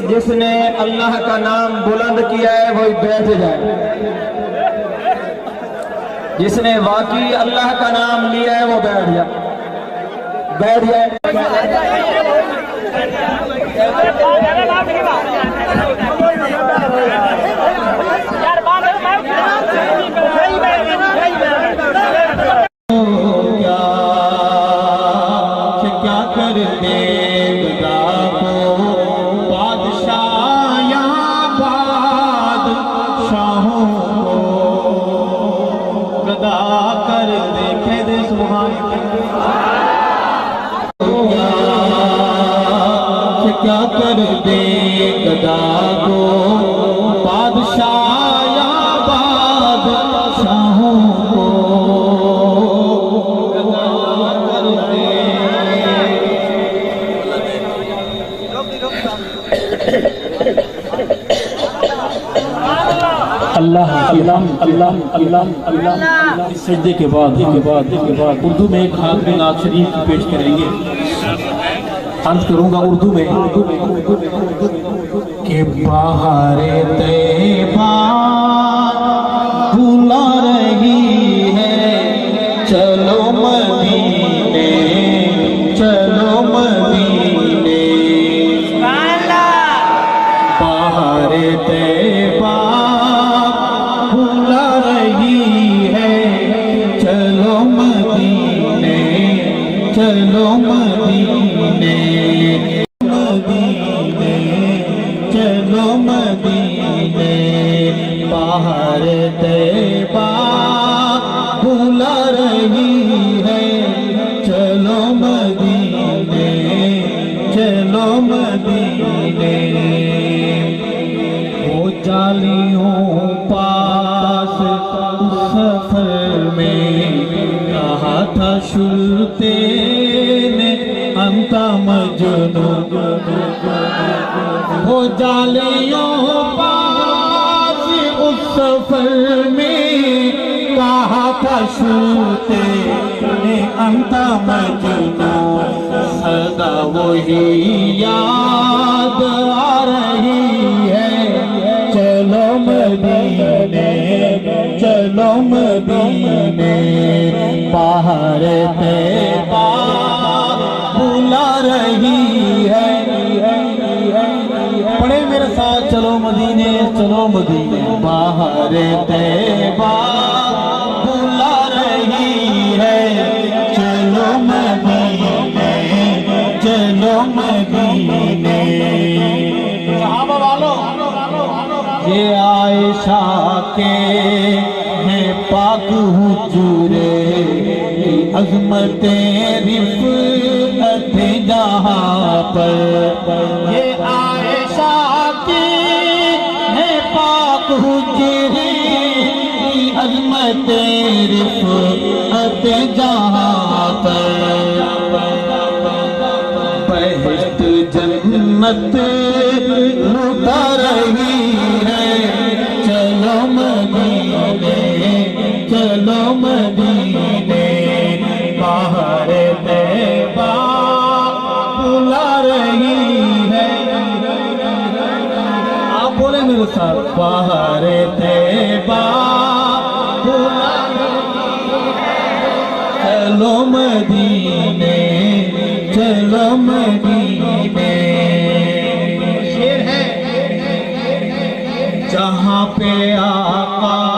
जिसने अल्लाह का नाम बुलंद किया है वही बैठ जाए। जिसने वाकई अल्लाह का नाम लिया है वो बैठ जाए, बैठ जाए। क्या कर दे क्या कर दे गदा को बादशाह या बादशाहों को गदा कर दे। अल्लाह अल्लाह अल्लाह अल्लाह अल्लाह। सजदे के बाद उर्दू में एक हाथ में नात शरीफ पेश करेंगे। अंत करूंगा उर्दू में कि बाहर तैबा बुला रही है, चलो मदीने चलो मदीने। बाहर तैबा बुला रही है, चलो मदीने चलो मदीने मदीने चलो मदीने। बाहर तैबा बुला रही है, चलो मदीने चलो मदीने। वो जालियों पास उस सफर में कहा था शुरते ने अंता मजनू। वो जालियों पास उस सफर में कहा था शुरते ने अंता मजनू। सदा वही याद आ रही है, चलो मदीने चलो मदीने। बाहर तैबा बुला रही है, पढ़े मेरे साथ चलो मदीने चलो मदीने। बाहर तैबा बुला रही है, चलो मदीने चलो मदीने। सहाबा वालों ये आयशा के हैं पाक हुजूरे की अज़मतें रिफ़अत जहाँ पर। ये आयशा की हैं पाक हुजूरे की अज़मतें रिफ़अत जहाँ पर। बहिश्त जन्नत लुटा रही है, चलो मदीने चलो मदीने। बाहर तैबा बुला रही है। आप बोले मेरे साथ, बाहर तैबा बुला रही है, चलो मदीने चलो मदीने शेर है जहाँ पे आका